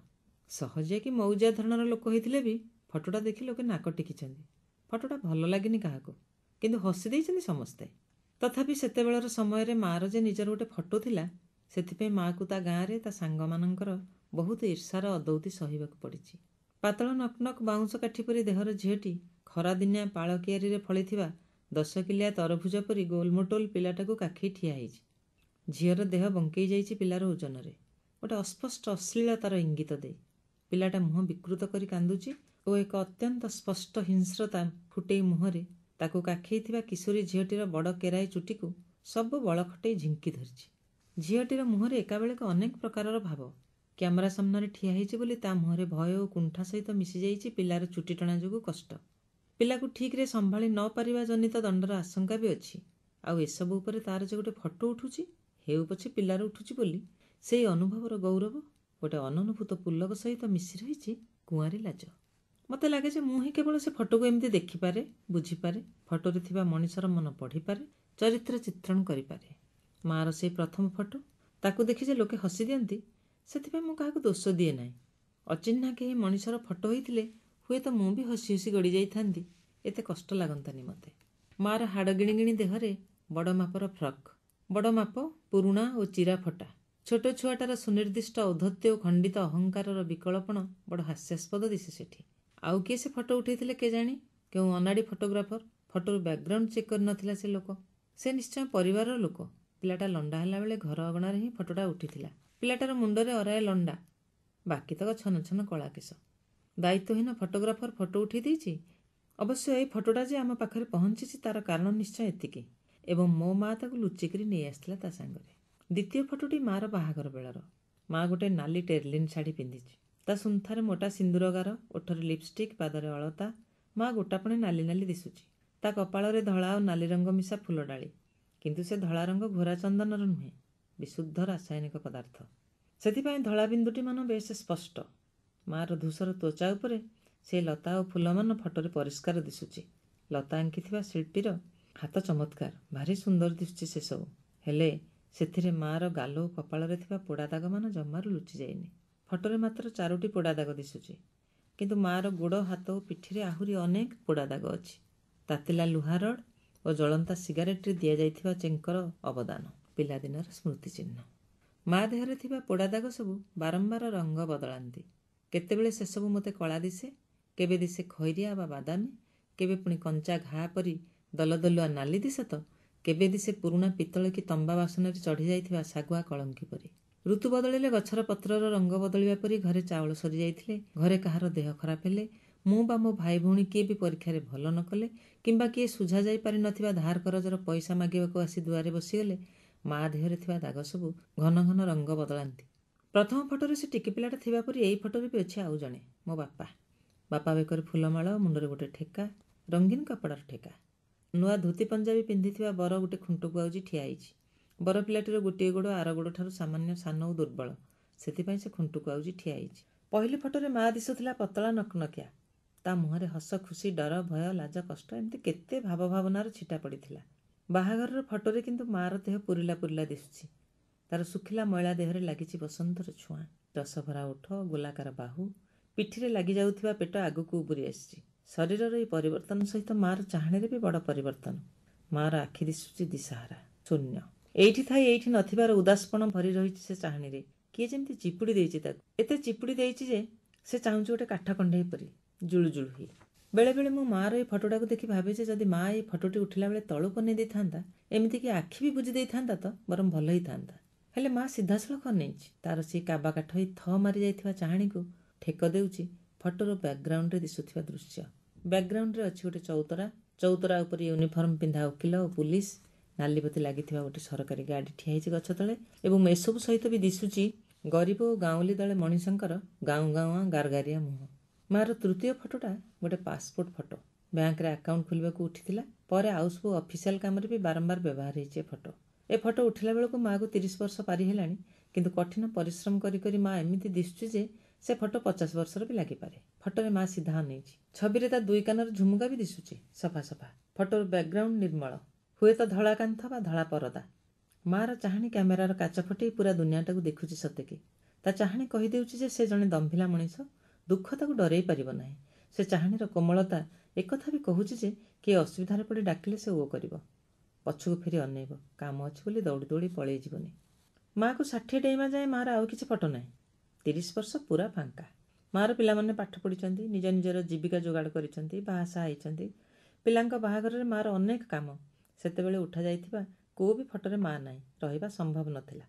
ସହଜିଆ କି ମଉଜିଆ ଧରଣର ଲୋକ ହେଇଥିଲେ ବି ଫଟୋଟା ଦେଖି ଲୋକେ ନାକ ଟେକିଛନ୍ତି। ଫଟୋଟା ଭଲ ଲାଗିନି କାହାକୁ, କିନ୍ତୁ ହସି ଦେଇଛନ୍ତି ସମସ୍ତେ। ତଥାପି ସେତେବେଳର ସମୟରେ ମା'ର ଯେ ନିଜର ଗୋଟେ ଫଟୋ ଥିଲା, ସେଥିପାଇଁ ମା'କୁ ତା ଗାଁରେ ତା ସାଙ୍ଗମାନଙ୍କର ବହୁତ ଈର୍ଷାର ଅଦୌତି ସହିବାକୁ ପଡ଼ିଛି। ପାତଳ ନକନକ ବାଉଁଶ କାଠି ପରି ଦେହର ଝିଅଟି ଖରାଦିନିଆ ପାଳ କିଆରୀରେ ଫଳିଥିବା 10 କିଲିଆ ତରଭୁଜ ପରି ଗୋଲମୋଟୋଲ ପିଲାଟାକୁ କାଖେଇ ଠିଆ ହେଇଛି। ଝିଅର ଦେହ ବଙ୍କେଇ ଯାଇଛି ପିଲାର ଓଜନରେ, ଗୋଟେ ଅସ୍ପଷ୍ଟ ଅଶ୍ଳୀଳତାର ଇଙ୍ଗିତ ଦେଇ। ପିଲାଟା ମୁହଁ ବିକୃତ କରି କାନ୍ଦୁଛି ଓ ଏକ ଅତ୍ୟନ୍ତ ସ୍ପଷ୍ଟ ହିଂସ୍ରତା ଫୁଟେଇ ମୁହଁରେ ତାକୁ କାଖେଇଥିବା କିଶୋରୀ ଝିଅଟିର ବଡ଼ କେରାଏ ଚୁଟିକୁ ସବୁ ବଳ ଖଟେଇ ଝିଙ୍କି ଧରିଛି। ଝିଅଟିର ମୁହଁରେ ଏକାବେଳକେ ଅନେକ ପ୍ରକାରର ଭାବ। କ୍ୟାମେରା ସାମ୍ନାରେ ଠିଆ ହେଇଛି ବୋଲି ତା ମୁହଁରେ ଭୟ ଓ କୁଣ୍ଠା ସହିତ ମିଶିଯାଇଛି ପିଲାର ଚୁଟି ଟଣା ଯୋଗୁଁ କଷ୍ଟ। ପିଲାକୁ ଠିକ୍ରେ ସମ୍ଭାଳି ନ ପାରିବା ଜନିତ ଦଣ୍ଡର ଆଶଙ୍କା ବି ଅଛି। ଆଉ ଏସବୁ ଉପରେ ତାର ଯେ ଗୋଟେ ଫଟୋ ଉଠୁଛି, ହେଉ ପଛେ ପିଲାର ଉଠୁଛି ବୋଲି, ସେଇ ଅନୁଭବର ଗୌରବ ଗୋଟେ ଅନନୁଭୂତ ପୁଲକ ସହିତ ମିଶି ରହିଛି କୁଆଁରୀ ଲାଜ। ମୋତେ ଲାଗେ ଯେ ମୁଁ ହିଁ କେବଳ ସେ ଫଟୋକୁ ଏମିତି ଦେଖିପାରେ, ବୁଝିପାରେ, ଫଟୋରେ ଥିବା ମଣିଷର ମନ ପଢ଼ିପାରେ, ଚରିତ୍ର ଚିତ୍ରଣ କରିପାରେ। ମା'ର ସେଇ ପ୍ରଥମ ଫଟୋ, ତାକୁ ଦେଖି ଯେ ଲୋକେ ହସି ଦିଅନ୍ତି, ସେଥିପାଇଁ ମୁଁ କାହାକୁ ଦୋଷ ଦିଏ ନାହିଁ। ଅଚିହ୍ନା କେହି ମଣିଷର ଫଟୋ ହେଇଥିଲେ ହୁଏତ ମୁଁ ବି ହସି ହସି ଗଡ଼ି ଯାଇଥାନ୍ତି, ଏତେ କଷ୍ଟ ଲାଗନ୍ତାନି ମୋତେ। ମା'ର ହାଡ଼ ଗିଣି ଗିଣି ଦେହରେ ବଡ଼ ମାପର ଫ୍ରକ୍। ବଡ଼ ମାପ, ପୁରୁଣା ଓ ଚିରା ଫଟା। ଛୋଟ ଛୁଆଟାର ସୁନିର୍ଦ୍ଦିଷ୍ଟ ଔଦ୍ଧତ୍ୟ ଓ ଖଣ୍ଡିତ ଅହଙ୍କାରର ବିକଳପଣ ବଡ଼ ହାସ୍ୟାସ୍ପଦ ଦିଶେ ସେଠି। ଆଉ କିଏ ସେ ଫଟୋ ଉଠେଇଥିଲେ କେଜାଣି? କେଉଁ ଅନାଡ଼ି ଫଟୋଗ୍ରାଫର। ଫଟୋର ବ୍ୟାକ୍ଗ୍ରାଉଣ୍ଡ ଚେକ୍ କରିନଥିଲା ସେ ଲୋକ। ସେ ନିଶ୍ଚୟ ପରିବାରର ଲୋକ। ପିଲାଟା ଲଣ୍ଡା ହେଲାବେଳେ ଘର ଅଗଣାରେ ହିଁ ଫଟୋଟା ଉଠିଥିଲା। ପିଲାଟାର ମୁଣ୍ଡରେ ଅରାଏ ଲଣ୍ଡା, ବାକିତକ ଛନ ଛନ କଳା କେଶ। ଦାୟିତ୍ୱହୀନ ଫଟୋଗ୍ରାଫର ଫଟୋ ଉଠେଇ ଦେଇଛି। ଅବଶ୍ୟ ଏଇ ଫଟୋଟା ଯେ ଆମ ପାଖରେ ପହଞ୍ଚିଛି ତାର କାରଣ ନିଶ୍ଚୟ ଏତିକି, ଏବଂ ମୋ ମା' ତାକୁ ଲୁଚିକିରି ନେଇ ଆସିଥିଲା ତା ସାଙ୍ଗରେ। ଦ୍ୱିତୀୟ ଫଟୋଟି ମା'ର ବାହାଘର ବେଳର। ମା' ଗୋଟେ ନାଲି ଟେର୍ଲିନ୍ ଶାଢ଼ୀ ପିନ୍ଧିଛି। ତା ସୁନ୍ଥାରେ ମୋଟା ସିନ୍ଦୁର ଗାର, ଓଠରେ ଲିପଷ୍ଟିକ୍, ପାଦରେ ଅଳତା। ମା' ଗୋଟାପଣେ ନାଲି ନାଲି ଦିଶୁଛି। ତା କପାଳରେ ଧଳା ଓ ନାଲି ରଙ୍ଗ ମିଶା ଫୁଲଡାଳି, କିନ୍ତୁ ସେ ଧଳା ରଙ୍ଗ ଘୋରା ଚନ୍ଦନର ନୁହେଁ, ବିଶୁଦ୍ଧ ରାସାୟନିକ ପଦାର୍ଥ। ସେଥିପାଇଁ ଧଳା ବିନ୍ଦୁଟିମାନ ବେଶ୍ ସ୍ପଷ୍ଟ। ମା'ର ଧୂସର ତ୍ୱଚା ଉପରେ ସେ ଲତା ଓ ଫୁଲମାନ ଫଟୋରେ ପରିଷ୍କାର ଦିଶୁଛି। ଲତା ଆଙ୍କିଥିବା ଶିଳ୍ପୀର ହାତ ଚମତ୍କାର, ଭାରି ସୁନ୍ଦର ଦିଶୁଛି ସେସବୁ। ହେଲେ ସେଥିରେ ମା'ର ଗାଲ ଓ କପାଳରେ ଥିବା ପୋଡ଼ା ଦାଗମାନ ଜମାରୁ ଲୁଚି ଯାଇନି। ଫଟୋରେ ମାତ୍ର 4ଟି ପୋଡ଼ା ଦାଗ ଦିଶୁଛି, କିନ୍ତୁ ମା'ର ଗୋଡ଼, ହାତ ଓ ପିଠିରେ ଆହୁରି ଅନେକ ପୋଡ଼ା ଦାଗ ଅଛି। ତାତିଲା ଲୁହା ରଡ୍ ଓ ଜଳନ୍ତା ସିଗାରେଟରେ ଦିଆଯାଇଥିବା ଚେଙ୍କର ଅବଦାନ, ପିଲାଦିନର ସ୍ମୃତିଚିହ୍ନ। ମା' ଦେହରେ ଥିବା ପୋଡ଼ା ଦାଗ ସବୁ ବାରମ୍ବାର ରଙ୍ଗ ବଦଳାନ୍ତି। କେତେବେଳେ ସେସବୁ ମୋତେ କଳା ଦିଶେ, କେବେ ଦିଶେ ଖଇରିଆ ବା ବାଦାମୀ, କେବେ ପୁଣି କଞ୍ଚା ଘା ପରି ଦଲଦଲୁଆ ନାଲି ଦିଶେ ତ କେବେ ଦିଶେ ପୁରୁଣା ପିତ୍ତଳ କି ତମ୍ବା ବାସନରେ ଚଢ଼ି ଯାଇଥିବା ଶାଗୁଆ କଳଙ୍କି ପରି। ଋତୁ ବଦଳିଲେ ଗଛର ପତ୍ରର ରଙ୍ଗ ବଦଳିବା ପରି ଘରେ ଚାଉଳ ସରିଯାଇଥିଲେ, ଘରେ କାହାର ଦେହ ଖରାପ ହେଲେ, ମୁଁ ବା ମୋ ଭାଇ ଭଉଣୀ କିଏ ବି ପରୀକ୍ଷାରେ ଭଲ ନ କଲେ, କିମ୍ବା କିଏ ସୁଝା ଯାଇ ପାରିନଥିବା ଧାର କରଜର ପଇସା ମାଗିବାକୁ ଆସି ଦୁଆରେ ବସିଗଲେ, ମା' ଦେହରେ ଥିବା ଦାଗ ସବୁ ଘନ ଘନ ରଙ୍ଗ ବଦଳାନ୍ତି। ପ୍ରଥମ ଫଟୋରେ ସେ ଟିକି ପିଲାଟା ଥିବା ପରି ଏଇ ଫଟୋରେ ବି ଅଛି ଆଉ ଜଣେ, ମୋ ବାପା। ବାପା ବେକରେ ଫୁଲମାଳ, ମୁଣ୍ଡରେ ଗୋଟେ ଠେକା, ରଙ୍ଗୀନ କପଡ଼ାର ଠେକା। ନୂଆ ଧୋତି ପଞ୍ଜାବୀ ପିନ୍ଧିଥିବା ବର ଗୋଟେ ଖୁଣ୍ଟକୁ ଆଉଜି ଠିଆ ହେଇଛି। ବର ପିଲାଟିର ଗୋଟିଏ ଗୋଡ଼ ଆର ଗୋଡ଼ଠାରୁ ସାମାନ୍ୟ ସାନ ଓ ଦୁର୍ବଳ, ସେଥିପାଇଁ ସେ ଖୁଣ୍ଟକୁ ଆଉଜି ଠିଆ ହେଇଛି। ପହିଲି ଫଟୋରେ ମା' ଦିଶୁଥିଲା ପତଳା ନକନକିଆ। ତା ମୁହଁରେ ହସ, ଖୁସି, ଡର, ଭୟ, ଲାଜ, କଷ୍ଟ ଏମିତି କେତେ ଭାବ ଭାବନାର ଛିଟା ପଡ଼ିଥିଲା। ବାହାଘରର ଫଟୋରେ କିନ୍ତୁ ମା'ର ଦେହ ପୁରିଲା ପୁରିଲା ଦିଶୁଛି। ତାର ଶୁଖିଲା ମଇଳା ଦେହରେ ଲାଗିଛି ବସନ୍ତର ଛୁଆଁ। ରସଭରା ଓଠ, ଗୋଲାକାର ବାହୁ, ପିଠିରେ ଲାଗି ଯାଉଥିବା ପେଟ ଆଗକୁ ଉବୁରି ଆସିଛି। ଶରୀରର ଏହି ପରିବର୍ତ୍ତନ ସହିତ ମା'ର ଚାହାଣୀରେ ବି ବଡ଼ ପରିବର୍ତ୍ତନ। ମା'ର ଆଖି ଦିଶୁଛି ଦିଶାହାରା, ଶୂନ୍ୟ। ଏଇଠି ଥାଇ ଏଇଠି ନଥିବାର ଉଦାସପଣ ଭରି ରହିଛି ସେ ଚାହାଣୀରେ। କିଏ ଯେମିତି ଚିପୁଡ଼ି ଦେଇଛି ତାକୁ। ଏତେ ଚିପୁଡ଼ି ଦେଇଛି ଯେ ସେ ଚାହୁଁଛି ଗୋଟେ କାଠ କଣ୍ଢେଇ ପରି ଜୁଳୁଜୁଳୁ ହୋଇ। ବେଳେବେଳେ ମୁଁ ମା'ର ଏଇ ଫଟୋଟାକୁ ଦେଖି ଭାବେ ଯେ ଯଦି ମା' ଏଇ ଫଟୋଟି ଉଠିଲା ବେଳେ ତଳକୁ ଅନେଇ ଦେଇଥାନ୍ତା, ଏମିତିକି ଆଖି ବି ବୁଜି ଦେଇଥାନ୍ତା ତ ବରଂ ଭଲ ହେଇଥାନ୍ତା। ହେଲେ ମା' ସିଧାସଳଖ ଅନେଇଛି। ତାର ସେଇ କାବା କାଠ ହୋଇ ଥ ମାରି ଯାଇଥିବା ଚାହାଣୀକୁ ଠେକ ଦେଉଛି ଫଟୋର ବ୍ୟାକ୍ଗ୍ରାଉଣ୍ଡରେ ଦିଶୁଥିବା ଦୃଶ୍ୟ। ବ୍ୟାକ୍ଗ୍ରାଉଣ୍ଡରେ ଅଛି ଗୋଟେ ଚଉତରା, ଚଉତରା ଉପରେ ୟୁନିଫର୍ମ ପିନ୍ଧା ଓକିଲ ଓ ପୁଲିସ, ନାଲିବତୀ ଲାଗିଥିବା ଗୋଟେ ସରକାରୀ ଗାଡ଼ି ଠିଆ ହେଇଛି ଗଛ ତଳେ, ଏବଂ ଏସବୁ ସହିତ ବି ଦିଶୁଛି ଗରିବ ଓ ଗାଉଁଲି ଦଳେ ମଣିଷଙ୍କର ଗାଉଁ ଗାଉଁଆ ଗାରଗାରିଆ ମୁହଁ। ମା'ର ତୃତୀୟ ଫଟୋଟା ଗୋଟେ ପାସପୋର୍ଟ ଫଟୋ। ବ୍ୟାଙ୍କରେ ଆକାଉଣ୍ଟ ଖୋଲିବାକୁ ଉଠିଥିଲା, ପରେ ଆଉ ସବୁ ଅଫିସିଆଲ କାମରେ ବି ବାରମ୍ବାର ବ୍ୟବହାର ହେଇଛି ଏ ଫଟୋ। ଏ ଫଟୋ ଉଠିଲା ବେଳକୁ ମା'କୁ 30 ବର୍ଷ ପାରି ହେଲାଣି, କିନ୍ତୁ କଠିନ ପରିଶ୍ରମ କରି କରି ମା' ଏମିତି ଦିଶୁଛି ଯେ ସେ ଫଟୋ 50 ବର୍ଷର ବି ଲାଗିପାରେ। ଫଟୋରେ ମା' ସିଧା ଅନେଇଛି। ଛବିରେ ତା 2 କାନର ଝୁମୁକା ବି ଦିଶୁଛି ସଫା ସଫା। ଫଟୋର ବ୍ୟାକ୍ଗ୍ରାଉଣ୍ଡ ନିର୍ମଳ, ହୁଏତ ଧଳା କାନ୍ଥ ବା ଧଳା ପରଦା। ମା'ର ଚାହାଣୀ କ୍ୟାମେରାର କାଚ ଫଟେଇ ପୁରା ଦୁନିଆଟାକୁ ଦେଖୁଛି ସତେକି। ତା ଚାହାଣୀ କହିଦେଉଛି ଯେ ସେ ଜଣେ ଦମ୍ଭିଲା ମଣିଷ, ଦୁଃଖ ତାକୁ ଡରେଇ ପାରିବ ନାହିଁ। ସେ ଚାହାଣୀର କୋମଳତା ଏକଥା ବି କହୁଛି ଯେ କିଏ ଅସୁବିଧାରେ ପଡ଼ି ଡାକିଲେ ସେ ଓ କରିବ, ପଛକୁ ଫେରି ଅନେଇବ, କାମ ଅଛି ବୋଲି ଦୌଡ଼ି ଦୌଡ଼ି ପଳେଇ ଯିବନି। ମା'କୁ 60 ଡେଇଁବା ଯାଏ ମା'ର ଆଉ କିଛି ଫଟୋ ନାହିଁ। 30 ବର୍ଷ ପୁରା ଫାଙ୍କା। ମା'ର ପିଲାମାନେ ପାଠ ପଢ଼ିଛନ୍ତି, ନିଜ ନିଜର ଜୀବିକା ଯୋଗାଡ଼ କରିଛନ୍ତି, ବାହାସାହା ହେଇଛନ୍ତି। ପିଲାଙ୍କ ବାହାଘରରେ ମା'ର ଅନେକ କାମ। ସେତେବେଳେ ଉଠାଯାଇଥିବା କୋଉ ବି ଫଟୋରେ ମା' ନାହିଁ, ରହିବା ସମ୍ଭବ ନଥିଲା।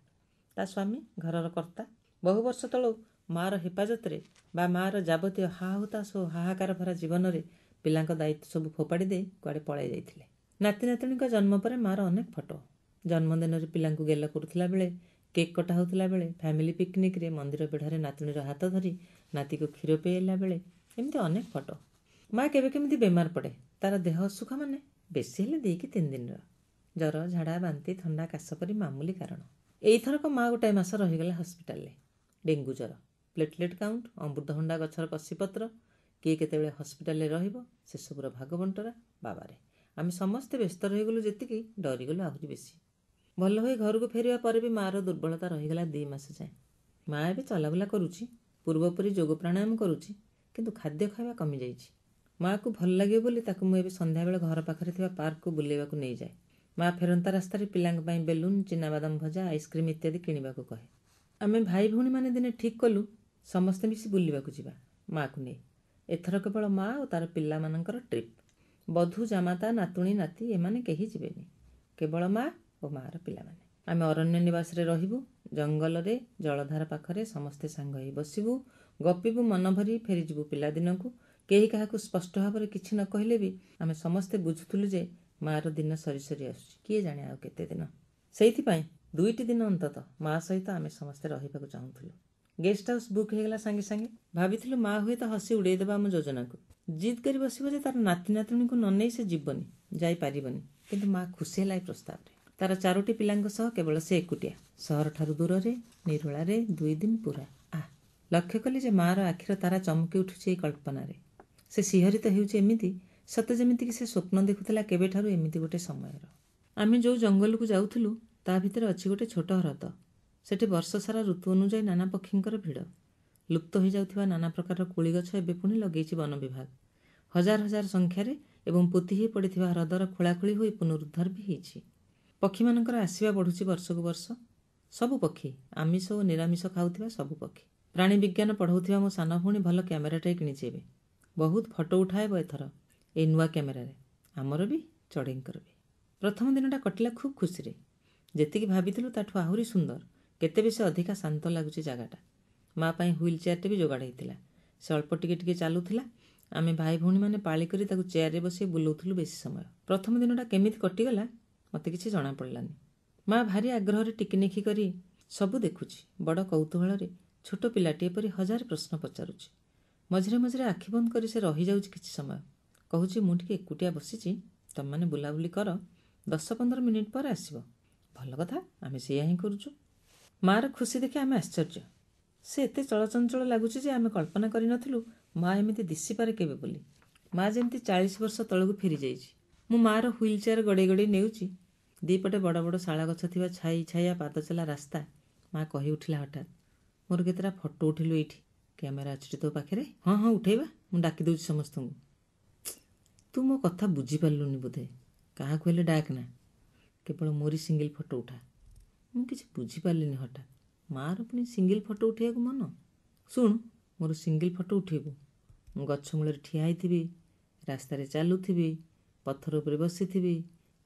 ତା ସ୍ୱାମୀ ଘରର କର୍ତ୍ତା। ବହୁ ବର୍ଷ ତଳୁ ମା'ର ହେପାଜତରେ ବା ମା'ର ଯାବତୀୟ ହାହୁତାଶ ଓ ହାହାକାର ଭରା ଜୀବନରେ ପିଲାଙ୍କ ଦାୟିତ୍ୱ ସବୁ ଫୋପାଡ଼ି ଦେଇ କୁଆଡ଼େ ପଳାଇ ଯାଇଥିଲେ। ନାତି ନାତୁଣୀଙ୍କ ଜନ୍ମ ପରେ ମା'ର ଅନେକ ଫଟୋ। ଜନ୍ମଦିନରେ ପିଲାଙ୍କୁ ଗେଲ କରୁଥିଲା ବେଳେ, କେକ୍ କଟା ହେଉଥିଲା ବେଳେ, ଫ୍ୟାମିଲି ପିକନିକରେ, ମନ୍ଦିର ବେଢ଼ାରେ ନାତୁଣୀର ହାତ ଧରି ନାତିକୁ କ୍ଷୀର ପିଆଇଲା ବେଳେ, ଏମିତି ଅନେକ ଫଟୋ। ମା' କେବେ କେମିତି ବେମାର ପଡ଼େ। ତାର ଦେହ ଅସୁଖ ମାନେ ବେଶୀ ହେଲେ 2 କି 3 ଦିନର। ଜ୍ୱର, ଝାଡ଼ା, ବାନ୍ତି, ଥଣ୍ଡା, କାଶ ପରି ମାମୁଲି କାରଣ। ଏଇଥରକ ମା' ଗୋଟାଏ ମାସ ରହିଗଲା ହସ୍ପିଟାଲରେ। ଡେଙ୍ଗୁ ଜ୍ୱର, ପ୍ଲେଟଲେଟ୍ କାଉଣ୍ଟ, ଅମୃତଭଣ୍ଡା ଗଛର କଷିପତ୍ର, କିଏ କେତେବେଳେ ହସ୍ପିଟାଲରେ ରହିବ, ସେସବୁର ଭାଗ ବଣ୍ଟରା। ବାବାରେ, ଆମେ ସମସ୍ତେ ବ୍ୟସ୍ତ ରହିଗଲୁ ଯେତିକି, ଡରିଗଲୁ ଆହୁରି ବେଶୀ। ଭଲ ହୋଇ ଘରକୁ ଫେରିବା ପରେ ବି ମା'ର ଦୁର୍ବଳତା ରହିଗଲା 2 ମାସ ଯାଏଁ। ମା' ଏବେ ଚଲାବୁଲା କରୁଛି, ପୂର୍ବପରି ଯୋଗ ପ୍ରାଣାୟାମ କରୁଛି, କିନ୍ତୁ ଖାଦ୍ୟ ଖାଇବା କମିଯାଇଛି। ମା'କୁ ଭଲ ଲାଗିବ ବୋଲି ତାକୁ ମୁଁ ଏବେ ସନ୍ଧ୍ୟାବେଳେ ଘର ପାଖରେ ଥିବା ପାର୍କକୁ ବୁଲେଇବାକୁ ନେଇଯାଏ। ମା' ଫେରନ୍ତା ରାସ୍ତାରେ ପିଲାଙ୍କ ପାଇଁ ବେଲୁନ୍, ଚିନାବାଦାମ ଭଜା, ଆଇସ୍କ୍ରିମ୍ ଇତ୍ୟାଦି କିଣିବାକୁ କହେ। ଆମେ ଭାଇ ଭଉଣୀମାନେ ଦିନେ ଠିକ୍ କଲୁ ସମସ୍ତେ ମିଶି ବୁଲିବାକୁ ଯିବା, ମା'କୁ ନେଇ। ଏଥର କେବଳ ମା' ଓ ତାର ପିଲାମାନଙ୍କର ଟ୍ରିପ୍। ବଧୂ, ଜାମାତା, ନାତୁଣୀ, ନାତି ଏମାନେ କେହି ଯିବେନି, କେବଳ ମା' ଓ ମା'ର ପିଲାମାନେ। ଆମେ ଅରଣ୍ୟ ନିବାସରେ ରହିବୁ, ଜଙ୍ଗଲରେ ଜଳଧାର ପାଖରେ ସମସ୍ତେ ସାଙ୍ଗ ହେଇ ବସିବୁ, ଗପିବୁ ମନ ଭରି, ଫେରିଯିବୁ ପିଲାଦିନକୁ। କେହି କାହାକୁ ସ୍ପଷ୍ଟ ଭାବରେ କିଛି ନ କହିଲେ ବି ଆମେ ସମସ୍ତେ ବୁଝୁଥିଲୁ ଯେ ମା'ର ଦିନ ସରି ସରି ଆସୁଛି, କିଏ ଜାଣେ ଆଉ କେତେ ଦିନ। ସେଇଥିପାଇଁ 2ଟି ଦିନ ଅନ୍ତତଃ ମା' ସହିତ ଆମେ ସମସ୍ତେ ରହିବାକୁ ଚାହୁଁଥିଲୁ। ଗେଷ୍ଟ ହାଉସ୍ ବୁକ୍ ହେଇଗଲା ସାଙ୍ଗେ ସାଙ୍ଗେ। ଭାବିଥିଲୁ ମା' ହୁଏତ ହସି ଉଡ଼େଇଦେବ ଆମ ଯୋଜନାକୁ। ଜିଦ୍ କରି ବସିବ ଯେ ତାର ନାତି ନାତୁଣୀକୁ ନ ନେଇ ସେ ଯିବନି, ଯାଇପାରିବନି। କିନ୍ତୁ ମା ଖୁସି ହେଲା ଏ ପ୍ରସ୍ତାବରେ। ତାର 4ଟି ପିଲାଙ୍କ ସହ କେବଳ ସେ ଏକୁଟିଆ, ସହରଠାରୁ ଦୂରରେ, ନିରୋଳାରେ 2 ଦିନ ପୁରା। ଲକ୍ଷ୍ୟ କଲି ଯେ ମାର ଆଖିର ତାରା ଚମକି ଉଠୁଛି ଏଇ କଳ୍ପନାରେ। ସେ ଶିହରିତ ହେଉଛି ଏମିତି, ସତେ ଯେମିତିକି ସେ ସ୍ୱପ୍ନ ଦେଖୁଥିଲା କେବେଠାରୁ ଏମିତି ଗୋଟେ ସମୟର। ଆମେ ଯେଉଁ ଜଙ୍ଗଲକୁ ଯାଉଥିଲୁ ତା ଭିତରେ ଅଛି ଗୋଟେ ଛୋଟ ହ୍ରଦ। ସେଠି ବର୍ଷସାରା ଋତୁ ଅନୁଯାୟୀ ନାନା ପକ୍ଷୀଙ୍କର ଭିଡ଼। ଲୁପ୍ତ ହୋଇଯାଉଥିବା ନାନା ପ୍ରକାରର କୋଳି ଗଛ ଏବେ ପୁଣି ଲଗେଇଛି ବନ ବିଭାଗ। ହଜାର ହଜାର ସଂଖ୍ୟାରେ ଏବଂ ପୋତି ହୋଇ ପଡ଼ିଥିବା ହ୍ରଦର ଖୋଳାଖୋଳି ହୋଇ ପୁନରୁଦ୍ଧାର ବି ହେଇଛି। ପକ୍ଷୀମାନଙ୍କର ଆସିବା ବଢ଼ୁଛି ବର୍ଷକୁ ବର୍ଷ। ସବୁ ପକ୍ଷୀ, ଆମିଷ ଓ ନିରାମିଷ ଖାଉଥିବା ସବୁ ପକ୍ଷୀ। ପ୍ରାଣୀ ବିଜ୍ଞାନ ପଢ଼ଉଥିବା ମୋ ସାନ ଭଉଣୀ ଭଲ କ୍ୟାମେରାଟାଏ କିଣିଛି ଏବେ। ବହୁତ ଫଟୋ ଉଠାଇବ ଏଥର ଏଇ ନୂଆ କ୍ୟାମେରାରେ, ଆମର ବି ଚଢ଼େଇଙ୍କର ବି। ପ୍ରଥମ ଦିନଟା କଟିଲା ଖୁବ୍ ଖୁସିରେ। ଯେତିକି ଭାବିଥିଲୁ ତାଠୁ ଆହୁରି ସୁନ୍ଦର, କେତେ ବେଶୀ ଅଧିକା ଶାନ୍ତ ଲାଗୁଛି ଜାଗାଟା। ମା ପାଇଁ ହୁଇଲ୍ ଚେୟାରଟେ ବି ଯୋଗାଡ଼ ହେଇଥିଲା। ସେ ଅଳ୍ପ ଟିକେ ଟିକେ ଚାଲୁଥିଲା। ଆମେ ଭାଇ ଭଉଣୀମାନେ ପାଳି କରି ତାକୁ ଚେୟାରରେ ବସି ବୁଲଉଥିଲୁ ବେଶୀ ସମୟ। ପ୍ରଥମ ଦିନଟା କେମିତି କଟିଗଲା ମୋତେ କିଛି ଜଣାପଡ଼ିଲାନି। ମା ଭାରି ଆଗ୍ରହରେ ଟିକିନିଖି କରି ସବୁ ଦେଖୁଛି। ବଡ଼ କୌତୂହଳରେ ଛୋଟ ପିଲାଟିଏ ପରି ହଜାର ପ୍ରଶ୍ନ ପଚାରୁଛି। ମଝିରେ ମଝିରେ ଆଖି ବନ୍ଦ କରି ସେ ରହିଯାଉଛି କିଛି ସମୟ। କହୁଛି, ମୁଁ ଟିକେ ଏକୁଟିଆ ବସିଛି, ତମମାନେ ବୁଲାବୁଲି କର, 10-15 ମିନିଟ୍ ପରେ ଆସିବ। ଭଲ କଥା, ଆମେ ସେଇଆ ହିଁ କରୁଛୁ। ମାର ଖୁସି ଦେଖି ଆମେ ଆଶ୍ଚର୍ଯ୍ୟ। ସେ ଏତେ ଚଳଚଞ୍ଚଳ ଲାଗୁଛି ଯେ ଆମେ କଳ୍ପନା କରିନଥିଲୁ ମା ଏମିତି ଦିଶିପାରେ କେବେ ବୋଲି। ମା ଯେମିତି 40 ବର୍ଷ ତଳକୁ ଫେରିଯାଇଛି। ମୁଁ ମାର ହୁଇଲ୍ ଚେୟାର ଗଡ଼େଇ ଗଡ଼େଇ ନେଉଛି। ଦିପଟେ ବଡ଼ ବଡ଼ ଶାଳ ଗଛ ଥିବା ଛାଇ ଛାଇଆ ପାଦଚଲା ରାସ୍ତା। ମା କହି ଉଠିଲା ହଠାତ୍, ମୋର କେତେଟା ଫଟୋ ଉଠିଲୁ ଏଇଠି। କ୍ୟାମେରା ଅଛି ତୋ ପାଖରେ? ହଁ ହଁ, ଉଠେଇବା, ମୁଁ ଡାକି ଦେଉଛି ସମସ୍ତଙ୍କୁ। ତୁ ମୋ କଥା ବୁଝିପାରିଲୁନି ବୋଧେ। କାହାକୁ ହେଲେ ଡାକ ନା, କେବଳ ମୋରି ସିଙ୍ଗିଲ୍ ଫଟୋ ଉଠା। ମୁଁ କିଛି ବୁଝିପାରିଲିନି ହଠାତ୍। ମାର ପୁଣି ସିଙ୍ଗିଲ୍ ଫଟୋ ଉଠେଇବାକୁ ମନ? ଶୁଣୁ, ମୋର ସିଙ୍ଗିଲ୍ ଫଟୋ ଉଠେଇବୁ। ମୁଁ ଗଛ ମୂଳରେ ଠିଆ ହେଇଥିବି, ରାସ୍ତାରେ ଚାଲୁଥିବି, ପଥର ଉପରେ ବସିଥିବି,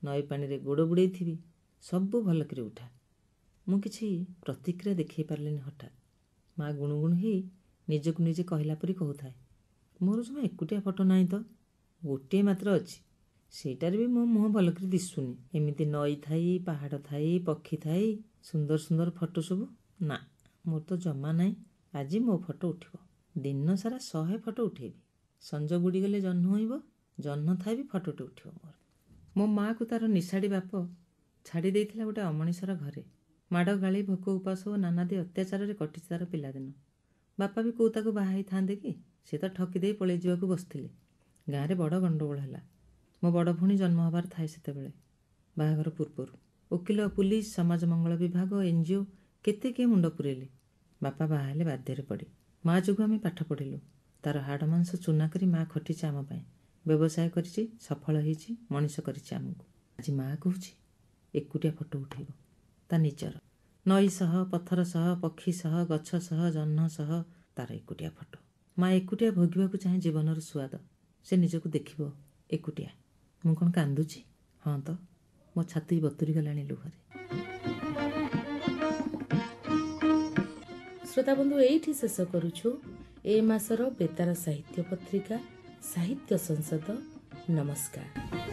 ନଈ ପାଣିରେ ଗୋଡ଼ ବୁଡ଼େଇଥିବି, ସବୁ ଭଲ କରି ଉଠା। ମୁଁ କିଛି ପ୍ରତିକ୍ରିୟା ଦେଖେଇ ପାରିଲିନି ହଠାତ୍। ମା ଗୁଣୁଗୁଣୁ ହେଇ ନିଜକୁ ନିଜେ କହିଲା ପରି କହୁଥାଏ, ମୋର ଜମା ଏକୁଟିଆ ଫଟୋ ନାହିଁ ତ, ଗୋଟିଏ ମାତ୍ର ଅଛି। ସେଇଟାରେ ବି ମୋ ମୁହଁ ଭଲ କରି ଦିଶୁନି। ଏମିତି ନଈ ଥାଇ, ପାହାଡ଼ ଥାଇ, ପକ୍ଷୀ ଥାଇ, ସୁନ୍ଦର ସୁନ୍ଦର ଫଟୋ ସବୁ, ନା, ମୋର ତ ଜମା ନାହିଁ। ଆଜି ମୋ ଫଟୋ ଉଠିବ। ଦିନ ସାରା 100 ଫଟୋ ଉଠେଇବି। ସଞ୍ଜ ବୁଡ଼ିଗଲେ ଜହ୍ନ ହୋଇବ, ଜହ୍ନ ଥାଇ ବି ଫଟୋଟେ ଉଠିବ ମୋର। ମୋ ମାଆକୁ ତାର ନିଶାଡ଼ି ବାପ ଛାଡ଼ି ଦେଇଥିଲା ଗୋଟେ ଅମଣିଷର ଘରେ। ମାଡ଼ ଗାଳି, ଭୋକ ଉପାସ ଓ ନାନାଦି ଅତ୍ୟାଚାରରେ କଟିଛି ତାର ପିଲାଦିନ। ବାପା ବି କୋଉ ତାକୁ ବାହା ହେଇଥାନ୍ତେ କି? ସେ ତ ଠକି ଦେଇ ପଳେଇ ଯିବାକୁ ବସିଥିଲେ। ଗାଁରେ ବଡ଼ ଗଣ୍ଡଗୋଳ ହେଲା। ମୋ ବଡ଼ ଭଉଣୀ ଜନ୍ମ ହେବାର ଥାଏ ସେତେବେଳେ। ବାହାଘର ପୂର୍ବରୁ ଓକିଲ, ପୁଲିସ, ସମାଜ ମଙ୍ଗଳ ବିଭାଗ, NGO କେତେ କିଏ ମୁଣ୍ଡ ପୁରେଇଲେ। ବାପା ବାହା ହେଲେ ବାଧ୍ୟରେ ପଡ଼ି। ମା ଯୋଗୁଁ ଆମେ ପାଠ ପଢ଼ିଲୁ। ତାର ହାଡ଼ ମାଂସ ଚୁନା କରି ମା ଖଟିଛି ଆମ ପାଇଁ, ବ୍ୟବସାୟ କରିଛି, ସଫଳ ହେଇଛି, ମଣିଷ କରିଛି ଆମକୁ। ଆଜି ମା କହୁଛି ଏକୁଟିଆ ଫଟୋ ଉଠେଇବ, ତା ନିଜର। ନଈ ସହ, ପଥର ସହ, ପକ୍ଷୀ ସହ, ଗଛ ସହ, ଜହ୍ନ ସହ ତାର ଏକୁଟିଆ ଫଟୋ। ମା ଏକୁଟିଆ ଭୋଗିବାକୁ ଚାହେଁ ଜୀବନର ସୁଆଦ। ସେ ନିଜକୁ ଦେଖିବ ଏକୁଟିଆ। ମୁଁ କ'ଣ କାନ୍ଦୁଛି? ହଁ ତ, ମୋ ଛାତି ବତୁରି ଗଲାଣି ଲୁହରେ। ଶ୍ରୋତାବନ୍ଧୁ, ଏଇଠି ଶେଷ କରୁଛୁ ଏ ମାସର ବେତାର ସାହିତ୍ୟ ପତ୍ରିକା ସାହିତ୍ୟ ସଂସଦ। ନମସ୍କାର।